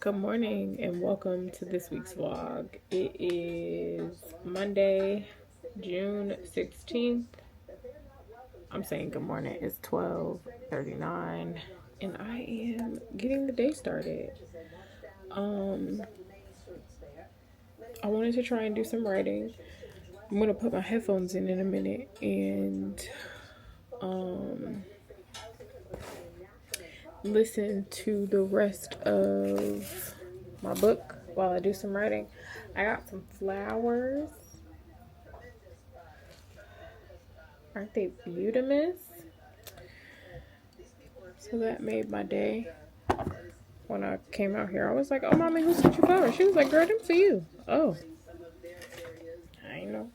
Good morning and welcome to this week's vlog. It is Monday, June 16th. I'm saying good morning. It's 12:39 and I am getting the day started. I wanted to try and do some writing. I'm going to put my headphones in a minute and listen to the rest of my book while I do some writing. I got some flowers. Aren't they beautiful? So that made my day. When I came out here, I was like, "Oh, mommy, who sent you flowers?" She was like, "Girl, them for you." Oh, I know.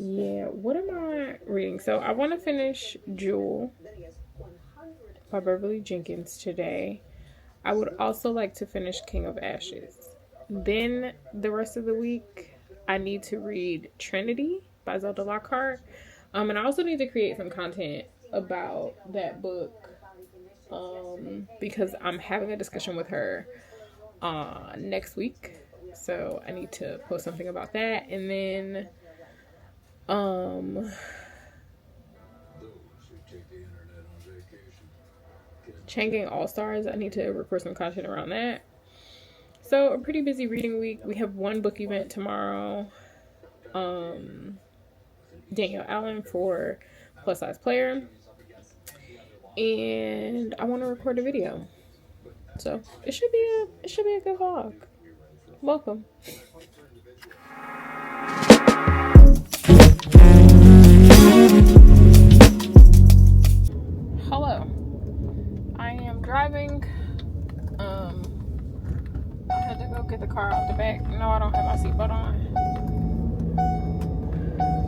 Yeah. What am I reading? So I want to finish Jewel by Beverly Jenkins today. I would also like to finish King of Ashes. Then the rest of the week, I need to read Trinity by Zelda Lockhart. And I also need to create some content about that book because I'm having a discussion with her next week. So I need to post something about that. And then Changing All Stars, I need to record some content around that. So a pretty busy reading week. We have one book event tomorrow. Danielle Allen for Plus Size Player. And I want to record a video. So it should be a good vlog. Welcome. Hello. I am driving. I had to go get the car out the back. No, I don't have my seatbelt on.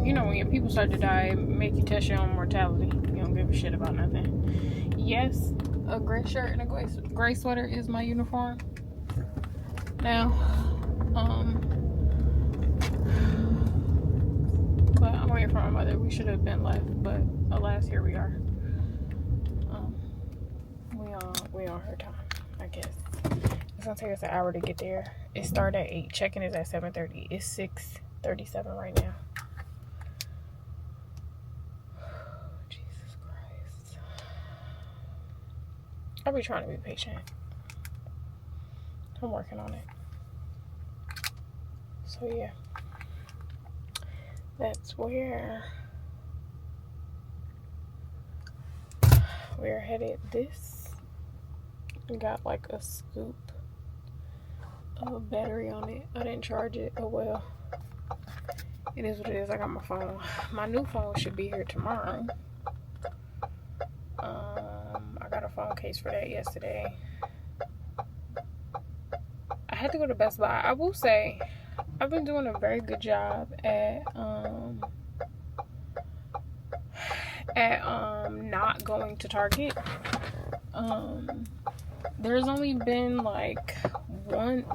You know, when your people start to die, make you test your own mortality. You don't give a shit about nothing. Yes, a gray shirt and a gray sweater is my uniform. Now, but I'm waiting for my mother. We should have been left, but alas, here we are. We on her time, I guess. It's gonna take us an hour to get there. It started at 8. Check-in is at 7:30. It's 6:37 right now. Jesus Christ. I'll be trying to be patient. I'm working on it. So yeah. That's where we're headed. This got like a scoop of battery on it. I didn't charge it. Oh well. It is what it is. I got my phone. My new phone should be here tomorrow. I got a phone case for that yesterday. I had to go to Best Buy. I will say I've been doing a very good job at not going to Target. There's only been like once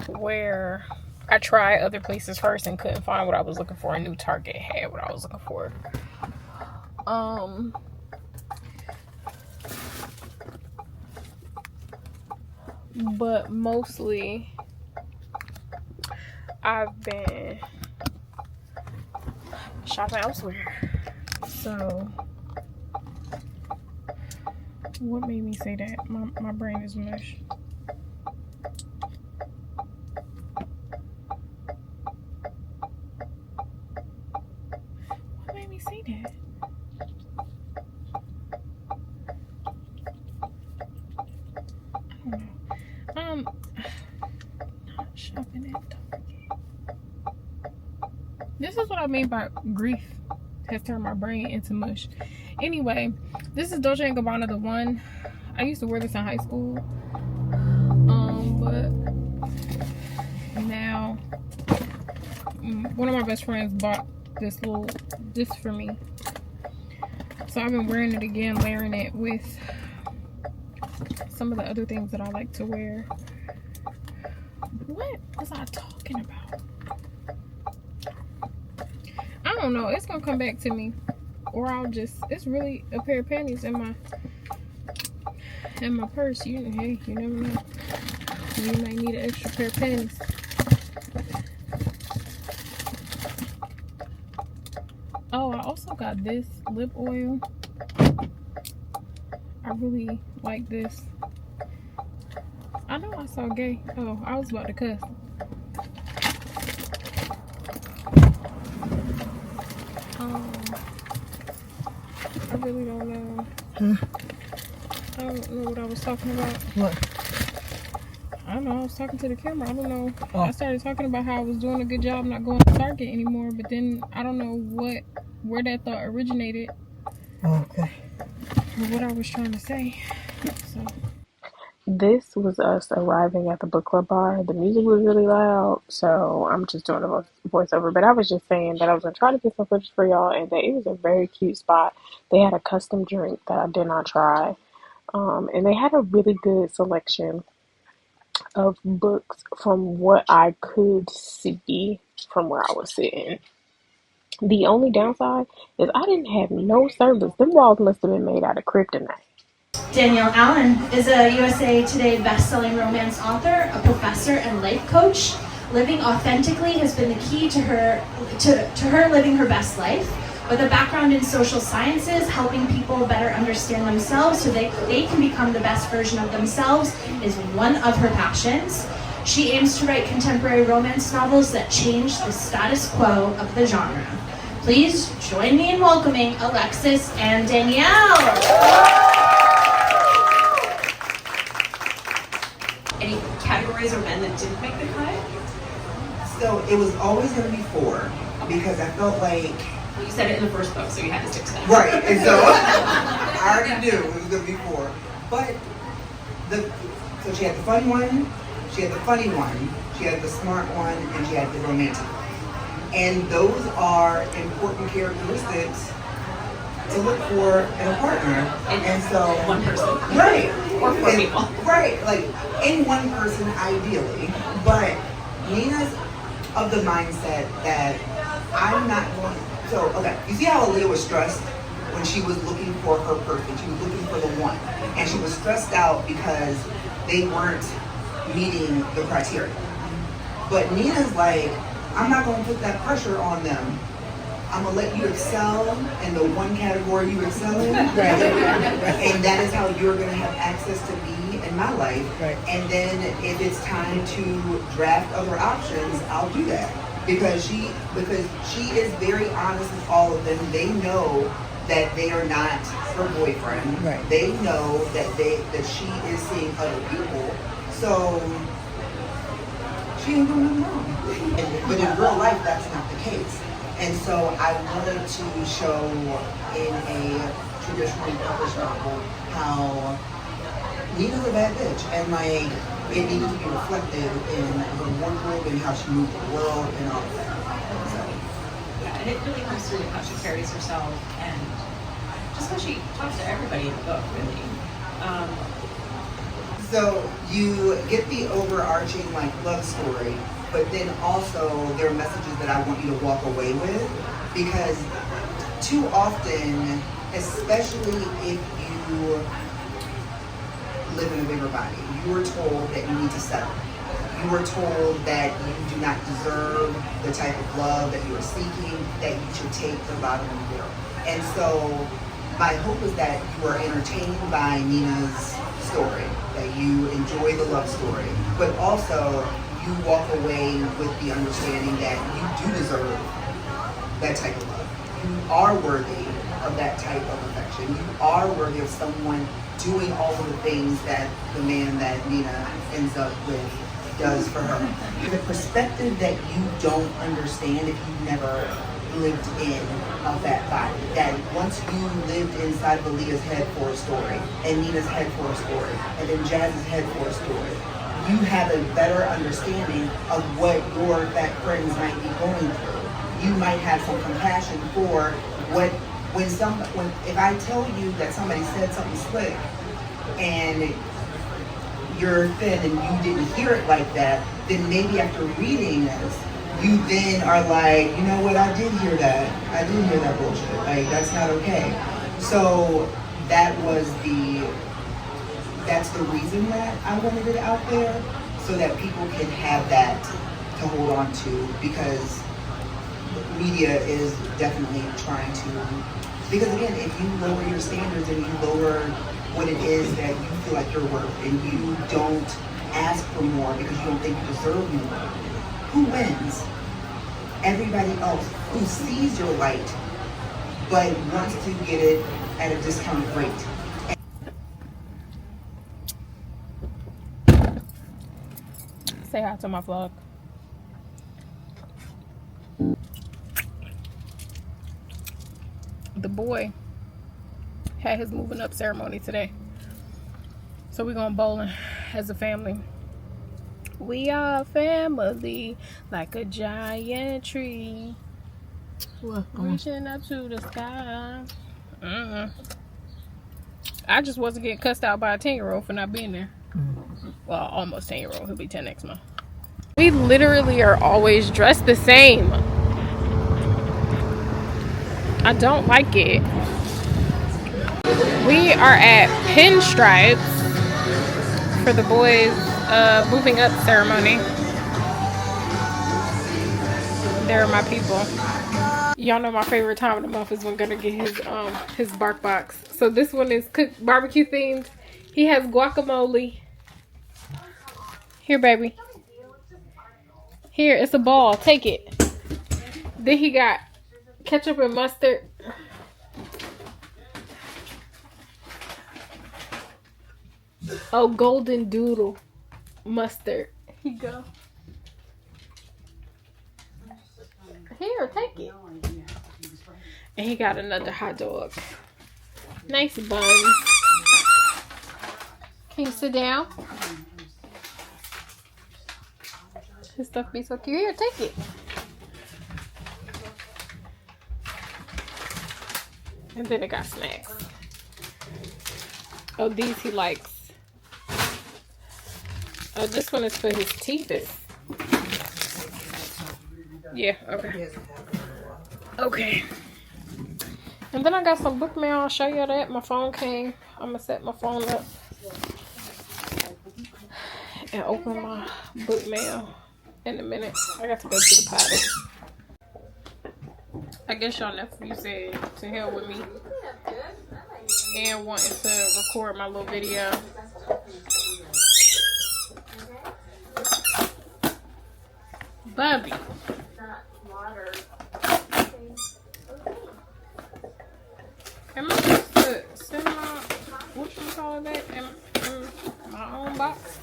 where I tried other places first and couldn't find what I was looking for. A new Target had what I was looking for. But mostly I've been shopping elsewhere. So what made me say that? My brain is mush. What made me say that? I don't know. Not shopping at Target. This is what I mean by grief has turned my brain into mush. Anyway, this is Dolce & Gabbana, the one. I used to wear this in high school. But now one of my best friends bought this for me. So I've been wearing it again, layering it with some of the other things that I like to wear. What was I talking about? I don't know. It's gonna come back to me. or I'll just, it's really a pair of panties in my purse. Hey, you never know. You might need an extra pair of panties. Oh, I also got this lip oil. I really like this. I know I saw gay. Oh, I was about to cuss. I really don't know. I don't know what I was talking about. What? I don't know. I was talking to the camera. I don't know. Oh. I started talking about how I was doing a good job not going to Target anymore, but then I don't know where that thought originated. Okay. Or what I was trying to say. So. This was us arriving at the book club bar. The music was really loud, so I'm just doing a voiceover. But I was just saying that I was going to try to get some footage for y'all, and that it was a very cute spot. They had a custom drink that I did not try, and they had a really good selection of books from what I could see from where I was sitting. The only downside is I didn't have no service. Them walls must have been made out of kryptonite. Danielle Allen is a USA Today best-selling romance author, a professor, and life coach. Living authentically has been the key to her living her best life. With a background in social sciences, helping people better understand themselves so they can become the best version of themselves is one of her passions. She aims to write contemporary romance novels that change the status quo of the genre. Please join me in welcoming Alexis and Danielle. Any categories or men that didn't make the cut? So it was always going to be 4 because I felt like... Well, you said it in the first book, so you had to stick to that. Right, and so I already knew it was going to be 4. But, so she had the fun one, she had the funny one, she had the smart one, and she had the romantic one. And those are important characteristics to look for in a partner. And so... One person. Right. Or 4 people. Right, like in one person ideally. But Nina's of the mindset that I'm not going... So, okay, you see how Aaliyah was stressed when she was looking for her person? She was looking for the one. And she was stressed out because they weren't meeting the criteria. But Nina's like, I'm not going to put that pressure on them. I'm going to let you excel in the one category you excel in. Right. And that is how you're going to have access to me in my life. Right. And then if it's time to draft other options, I'll do that. Because she is very honest with all of them. They know that they are not her boyfriend. Right. They know that she is seeing other people. So she ain't doing nothing wrong. But in real life, that's not the case. And so I wanted to show in a traditionally published novel how Nina's a bad bitch, and like it needed to be reflected in her wardrobe and how she moved the world and all of that. So. Yeah, and it really comes through how she carries herself and just how she talks to everybody in the book, really. So you get the overarching like love story, but then also there are messages that I want you to walk away with, because too often, especially if you live in a bigger body, you are told that you need to settle. You are told that you do not deserve the type of love that you are seeking, that you should take the bottom of the barrel. And so my hope is that you are entertained by Nina's story, that you enjoy the love story, but also you walk away with the understanding that you do deserve that type of love. You are worthy of that type of affection. You are worthy of someone doing all of the things that the man that Nina ends up with does for her. The perspective that you don't understand if you've never lived in a fat body, that once you lived inside of Aaliyah's head for a story, and Nina's head for a story, and then Jazz's head for a story, you have a better understanding of what your fat friends might be going through. You might have some compassion for when if I tell you that somebody said something slick and you're thin and you didn't hear it like that, then maybe after reading this, you then are like, you know what, I did hear that. I did hear that bullshit. Like, that's not okay. So that's the reason that I wanted it out there, so that people can have that to hold on to, because media is definitely trying to, because again, if you lower your standards and you lower what it is that you feel like you're worth, and you don't ask for more because you don't think you deserve more, who wins? Everybody else who sees your light but wants to get it at a discounted rate. Say hi to my vlog. The boy had his moving up ceremony today, so we're going bowling as a family. We are family, like a giant tree, reaching up to the sky. I just wasn't getting cussed out by a 10-year-old for not being there. Well, almost 10-year-old. He'll be 10 next month. We literally are always dressed the same. I don't like it. We are at Pinstripes for the boys' moving up ceremony. They're my people. Y'all know my favorite time of the month is when Gunner get his bark box. So this one is cooked barbecue themed. He has guacamole. Here, baby. Here, it's a ball. Take it. Then he got ketchup and mustard. Oh, golden doodle mustard. Here you go. Here, take it. And he got another hot dog. Nice buns. Can you sit down? His stuff be so cute. Here, take it. And then it got snacks. Oh, these he likes. Oh, this one is for his teeth. Yeah, okay. Okay. And then I got some book mail. I'll show you that. My phone came. I'm going to set my phone up and open my book mail in a minute. I got to go to the potty. I guess y'all nephew said to hell with me and wanting to record my little video. Bubby. Am I supposed to send my, what you call that, in my own box?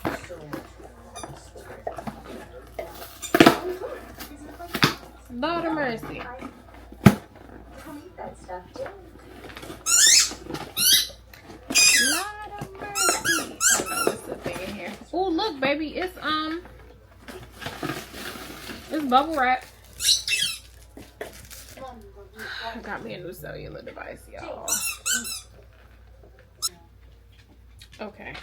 Lord of mercy. Lord of mercy. Oh no, what's the thing in here? Oh look, baby, it's bubble wrap. I got me a new cellular device, y'all. Okay.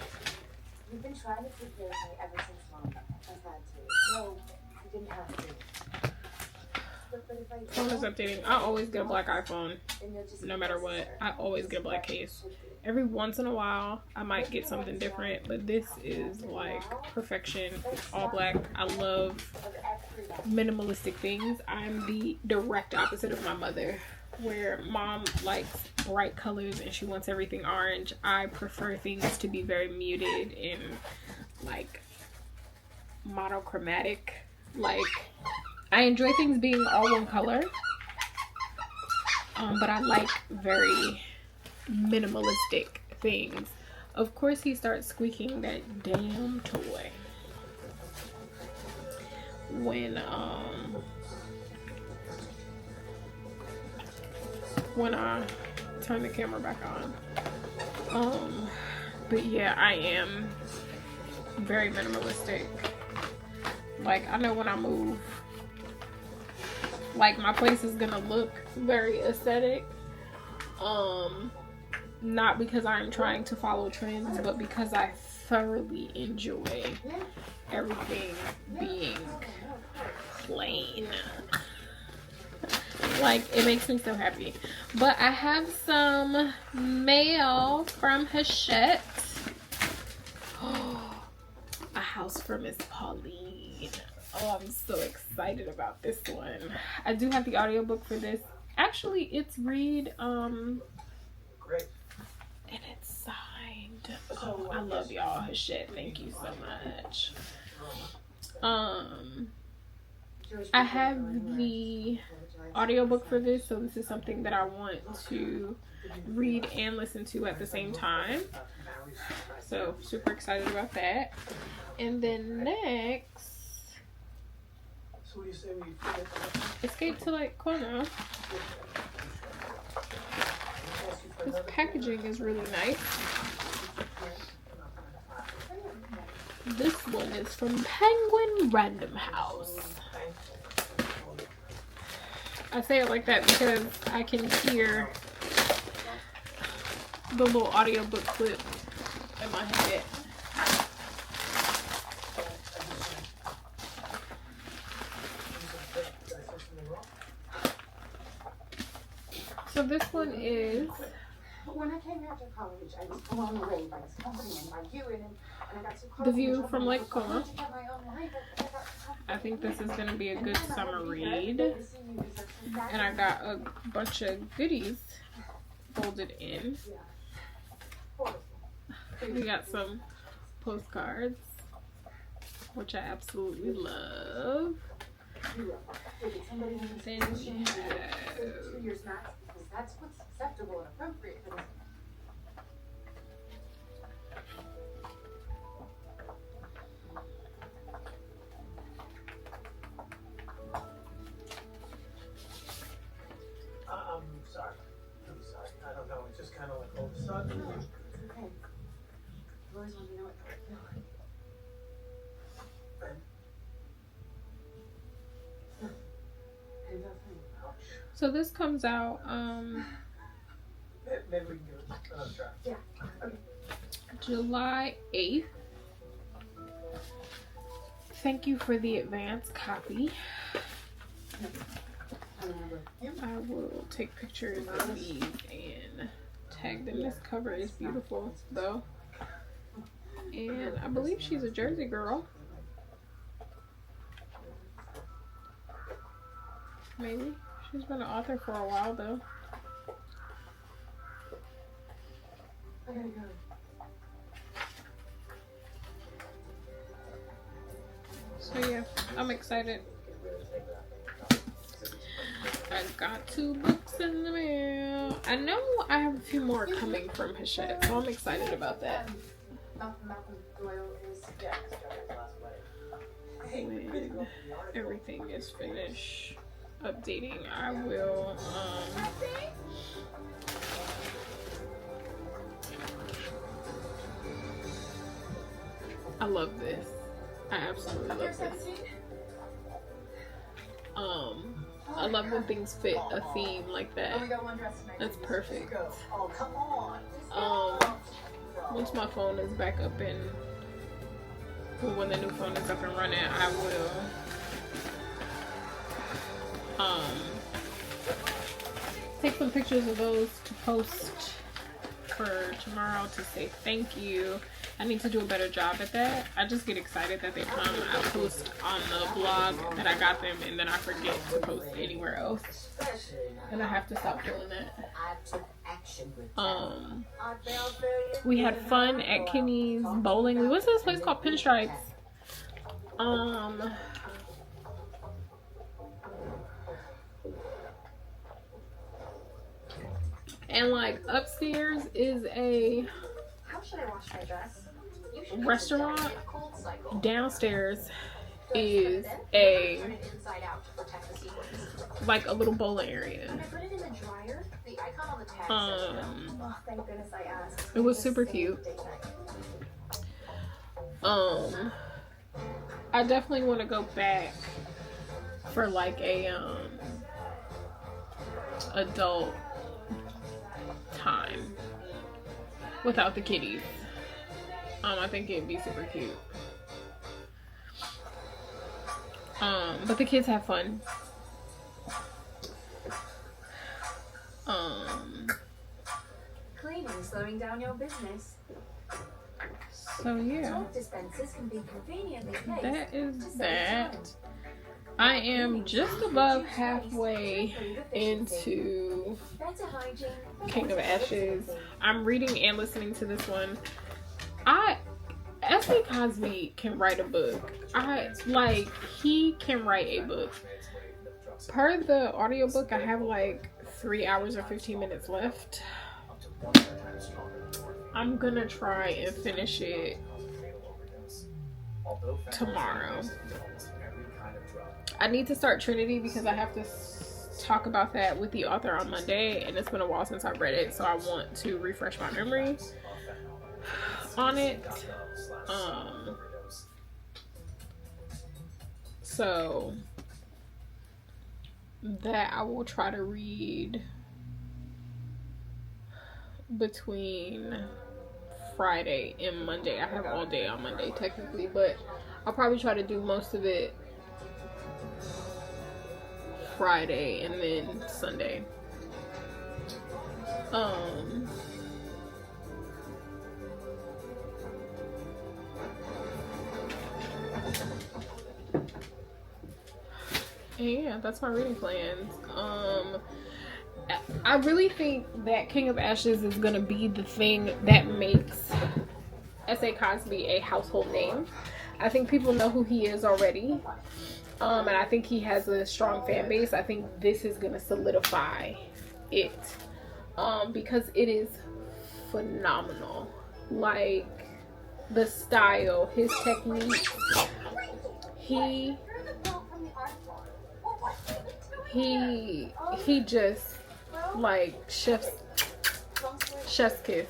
We've been trying to keep it ever since Mom has had to. No, we didn't have to. Phone is updating. I always get a black iPhone, no matter what. I always get a black case. Every once in a while, I might get something different, but this is like perfection. All black. I love minimalistic things. I'm the direct opposite of my mother, where Mom likes bright colors and she wants everything orange. I prefer things to be very muted and like monochromatic. Like, I enjoy things being all one color, but I like very minimalistic things. Of course, he starts squeaking that damn toy when I turn the camera back on. But yeah, I am very minimalistic. Like, I know when I move, like, my place is gonna look very aesthetic. Not because I'm trying to follow trends, but because I thoroughly enjoy everything being plain. Like, it makes me so happy. But I have some mail from Hachette. A house for Miss Pauline. Oh, I'm so excited about this one. I do have the audiobook for this. Actually, it's great. Great. And it's signed. Oh, I love y'all, Hachette. Thank you so much. I have the audiobook for this, so this is something that I want to read and listen to at the same time. So super excited about that. And then next, So what do you say we Escape to Lake Como. This packaging is really nice. This one is from Penguin Random House. I say it like that because I can hear the little audiobook clip in my head. So this one is When I came here after college, I was blown away by this company and by you, and I got so caught The up in View trying from to Lake Como. get my own life. I think this is going to be a good summer read. And I got a bunch of goodies folded in. We got some postcards, which I absolutely love. Then we have 2 years max, because that's what's acceptable and appropriate for this. I'm sorry. I'm sorry. I don't know. It's just kind of like all of a sudden. It's okay. You always want to know what I feel like. Ouch. so this comes out Maybe we can give it another try. Yeah. Okay. July 8th. Thank you for the advance copy. I will take pictures of these and tag them. This cover is beautiful though. And I believe she's a Jersey girl. Maybe. She's been an author for a while though. I gotta go. So yeah, I'm excited. I got 2 books in the mail. I know I have a few more coming from Hachette, so I'm excited about that. Malcolm Doyle is When everything is finished updating, I will I love this. I absolutely love this. I love when things fit a theme like that. That's perfect. Oh, come on. Once my phone is back up and when the new phone is up and running, I will take some pictures of those to post for tomorrow to say thank you. I need to do a better job at that. I just get excited that they come. I post on the blog that I got them and then I forget to post anywhere else. And I have to stop doing that. We had fun at Kenny's bowling. We went to this place called Pinstripes. And like upstairs is a How should I wash my dress? restaurant. Downstairs is a like a little bowling area. Thank goodness I asked. It was super cute. I definitely want to go back for like a adult time without the kitties. I think it'd be super cute. But the kids have fun. Cleaning, slowing down your business. So yeah, Soap dispensers can be conveniently placed that is to save that. time. I am just above halfway into Better hygiene. King of Ashes. I'm reading and listening to this one. S.A. Cosby can write a book. He can write a book. Per the audiobook, I have like 3 hours or 15 minutes left. I'm gonna try and finish it tomorrow. I need to start Trinity because I have to talk about that with the author on Monday, and it's been a while since I've read it, so I want to refresh my memory on it. So that I will try to read between Friday and Monday. I have all day on Monday technically, but I'll probably try to do most of it Friday and then Sunday. Yeah, that's my reading plans. I really think that King of Ashes is gonna be the thing that makes S.A. Cosby a household name. I think people know who he is already. And I think he has a strong fan base. I think this is gonna solidify it. Because it is phenomenal. Like the style, his technique. He just like chef's kiss.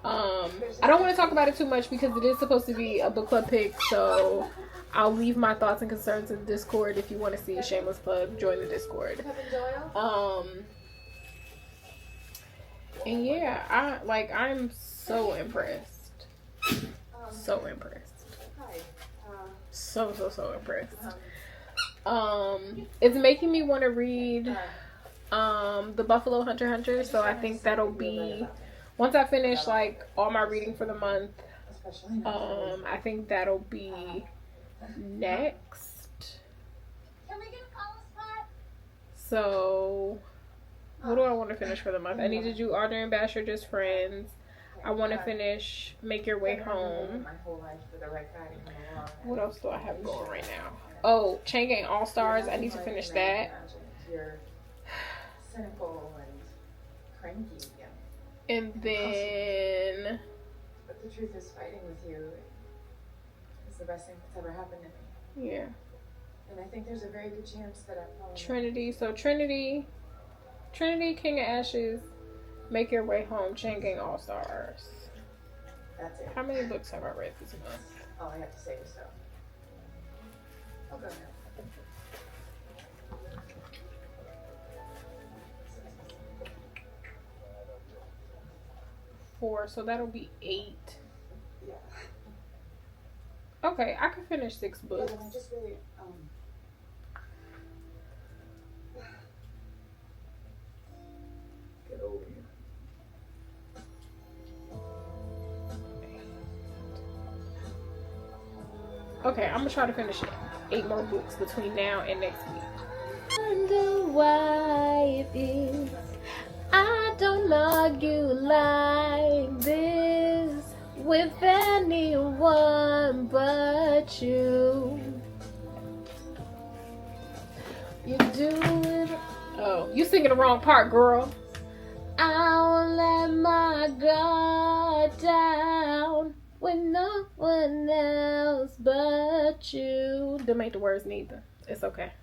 I don't want to talk about it too much because it is supposed to be a book club pick, so I'll leave my thoughts and concerns in Discord. If you want to see a shameless plug, join the Discord. And yeah, I'm so impressed. So impressed. So impressed. It's making me want to read the Buffalo Hunter, so I think that'll be, once I finish like all my reading for the month, I think that'll be next. So what do I want to finish for the month? I need to do Arthur and Basher Just Friends. I want to finish Make Your Way Home. What else do I have going right now? Oh, Chain Gang All Stars. I need to finish that. Cynical and cranky. And then, But the truth is, fighting with you is the best thing that's ever happened to me. yeah, And I think there's a very good chance that I'm following. Trinity. So Trinity, King of Ashes, Make Your Way Home, Chain Gang All Stars. That's it. How many books have I read this month? All I have to say is so. I'll go now. 4, so that'll be 8. Yeah. Okay, I can finish 6 Yeah, books. but I just really, get over you. Okay, I'm gonna try to finish 8 more books between now and next week. Wonder why it is I don't argue like this with anyone but you. You do it. Oh, you singing the wrong part, girl. I'll let my guard down with no one else but you. Them ain't the words neither. It's okay.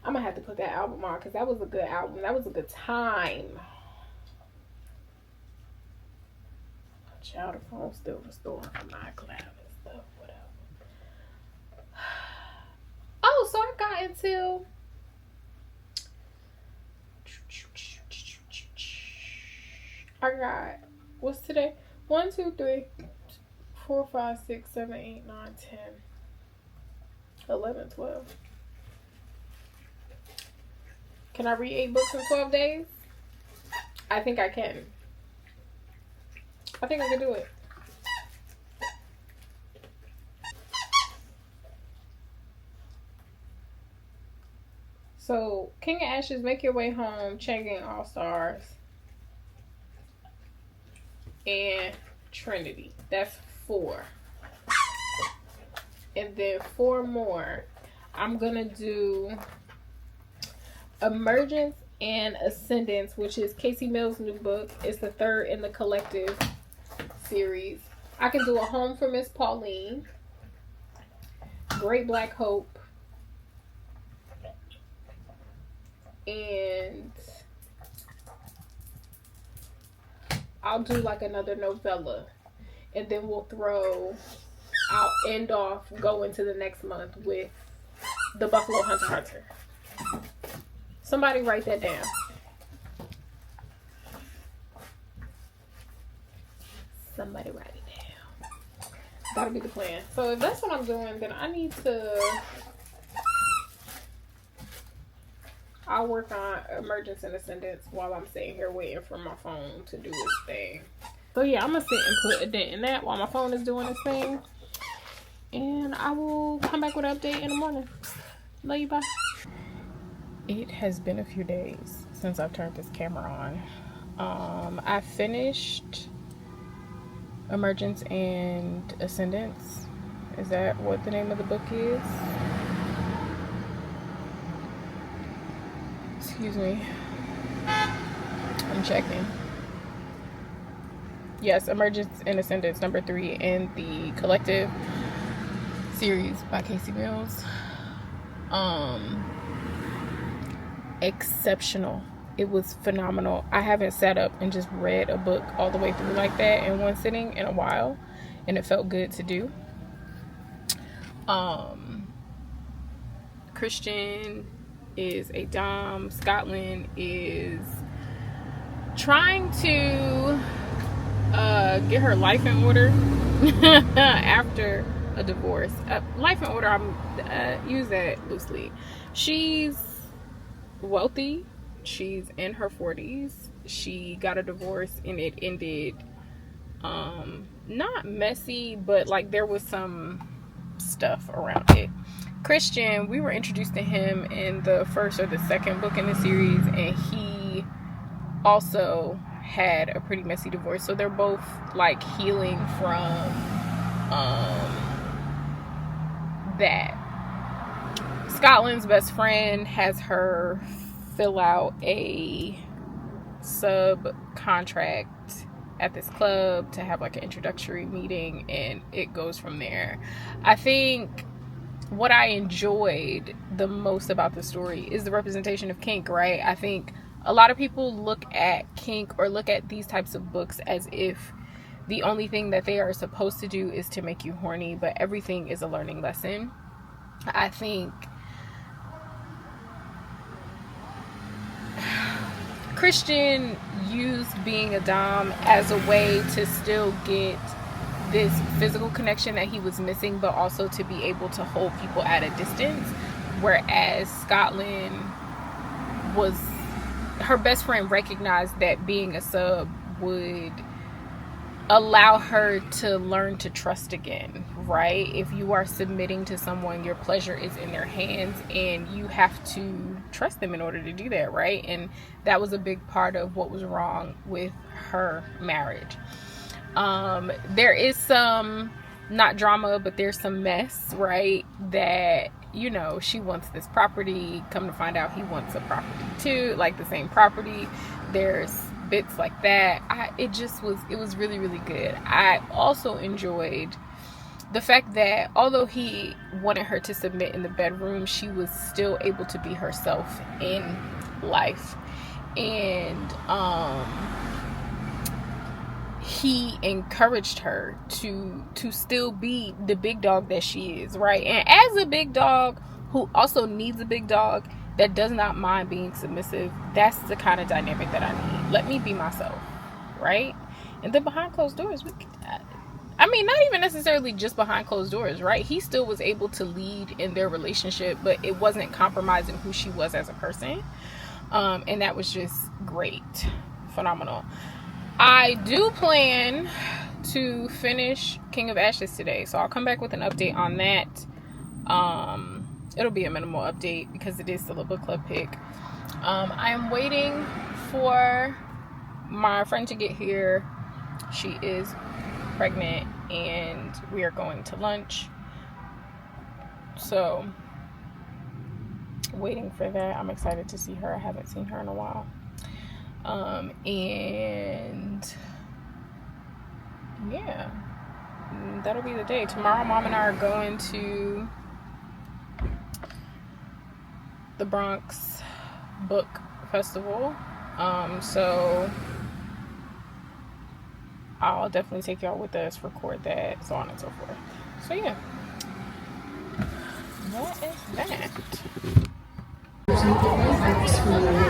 I'm gonna have to put that album on because that was a good album. That was a good time. Child, the phone still restoring from my cloud and stuff. Whatever. Oh, so I got until what's today? 1, 2, 3, 4, 5, 6, 7, 8, 9, 10. 11, 12. Can I read 8 books in 12 days? I think I can. I think I can do it. So, King of Ashes, Make Your Way Home, Chain Gang All Stars, and Trinity. That's 4. And then 4 more. I'm gonna do Emergence and Ascendance, which is Casey Mills' new book. It's the 3rd in the Collective series. I can do A Home for Miss Pauline, Great Black Hope, and I'll do like another novella, and then I'll end off, go into the next month with The Buffalo Hunter. Somebody write that down. Somebody write it down. That'll be the plan. So if that's what I'm doing, then I'll work on Emergence and Ascendance while I'm sitting here waiting for my phone to do its thing. So yeah, I'm gonna sit and put a dent in that while my phone is doing its thing. And I will come back with an update in the morning. Love you, bye. It has been a few days since I've turned this camera on. I finished Emergence and Ascendance. Is that what the name of the book is? Excuse me. I'm checking. Yes, Emergence and Ascendance, number 3 in the Collective series by Casey Mills. Exceptional. It was phenomenal. I haven't sat up and just read a book all the way through like that in one sitting in a while, and it felt good to do. Christian is a dom. Scotland is trying to get her life in order after a divorce. Life in order, I'm use that loosely. She's wealthy. She's in her 40s. She got a divorce and it ended not messy, but like there was some stuff around it. Christian, we were introduced to him in the 1st or the 2nd book in the series, and he also had a pretty messy divorce. So they're both like healing from that. Scotland's best friend has her fill out a subcontract at this club to have like an introductory meeting, and it goes from there. I think what I enjoyed the most about the story is the representation of kink, right? I think a lot of people look at kink or look at these types of books as if the only thing that they are supposed to do is to make you horny, but everything is a learning lesson. I think Christian used being a dom as a way to still get this physical connection that he was missing, but also to be able to hold people at a distance, whereas Scotland was, her best friend recognized that being a sub would allow her to learn to trust again, right? If you are submitting to someone, your pleasure is in their hands and you have to trust them in order to do that, right? And that was a big part of what was wrong with her marriage. There is some, not drama, but there's some mess, right? That, you know, she wants this property, come to find out he wants a property too, like the same property. There's bits like that. It was really, really good. I also enjoyed the fact that although he wanted her to submit in the bedroom, she was still able to be herself in life. And he encouraged her to still be the big dog that she is, right? And as a big dog who also needs a big dog that does not mind being submissive, that's the kind of dynamic that I need. Let me be myself, right? And then behind closed doors, I mean, not even necessarily just behind closed doors, right? He still was able to lead in their relationship, but it wasn't compromising who she was as a person. And that was just great. Phenomenal. I do plan to finish King of Ashes today, so I'll come back with an update on that. It'll be a minimal update because it is still a book club pick. I am waiting for my friend to get here. She is pregnant and we are going to lunch, so waiting for that. I'm excited to see her. I haven't seen her in a while. And yeah, that'll be the day. Tomorrow mom and I are going to the Bronx book festival, so I'll definitely take y'all with us, record that, so on and so forth. So yeah, that is that.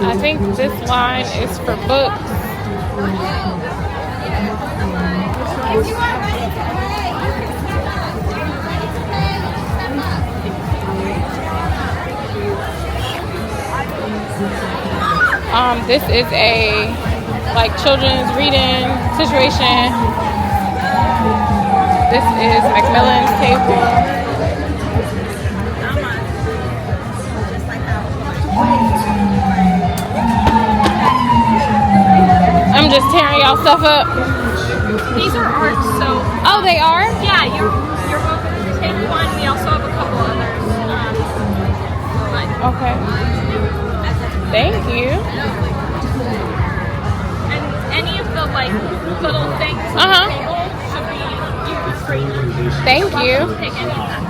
I think this line is for books. This is a like children's reading situation. This is Macmillan's Table. I'm just tearing y'all stuff up. These are art, so Oh, they are? yeah, you're welcome to take one. We also have a couple others. Okay. Thank you. And any of the like little things on the table should be used free. Thank you. Take any of that.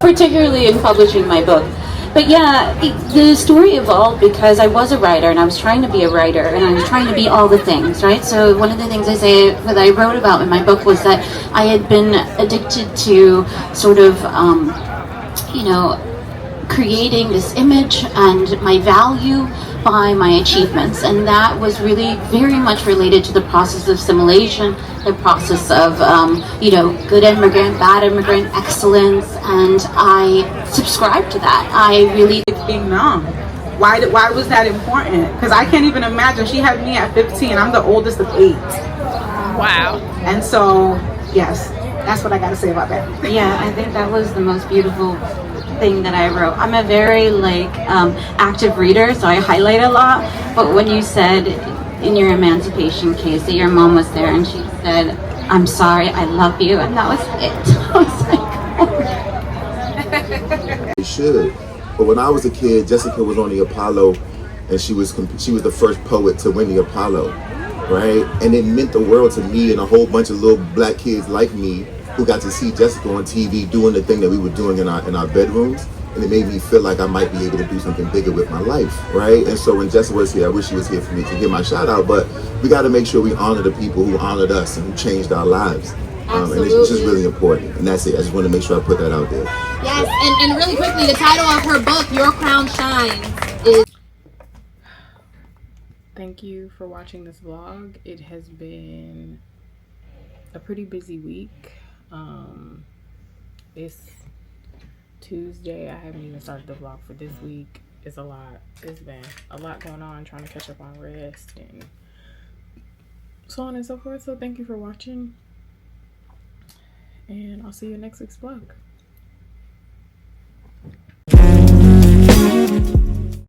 Particularly in publishing my book. But yeah, the story evolved because I was a writer and I was trying to be a writer and I was trying to be all the things, right? So one of the things that I wrote about in my book was that I had been addicted to sort of, creating this image and my value by my achievements, and that was really very much related to the process of assimilation, the process of good immigrant, bad immigrant, excellence, and I subscribe to that. I really being numb. Why was that important? Because I can't even imagine. She had me at 15. I'm the oldest of 8. Wow. And so, yes, that's what I got to say about that. Yeah, I think that was the most beautiful thing that I wrote. I'm a very active reader, so I highlight a lot. But when you said in your emancipation case that your mom was there and she said, "I'm sorry, I love you," and that was it. I was like, It should. But when I was a kid, Jessica was on the Apollo, and she was the first poet to win the Apollo, right? And it meant the world to me and a whole bunch of little black kids like me who got to see Jessica on TV doing the thing that we were doing in our bedrooms, and it made me feel like I might be able to do something bigger with my life, right? And so when Jessica was here, I wish she was here for me to give my shout out, but we got to make sure we honor the people who honored us and who changed our lives. And it's just really important, and that's it. I just want to make sure I put that out there. Yes, and really quickly, the title of her book, Your Crown Shines, is... Thank you for watching this vlog. It has been a pretty busy week. It's Tuesday. I haven't even started the vlog for this week. It's a lot. It's been a lot going on, trying to catch up on rest and so on and so forth. So thank you for watching, and I'll see you in next week's vlog.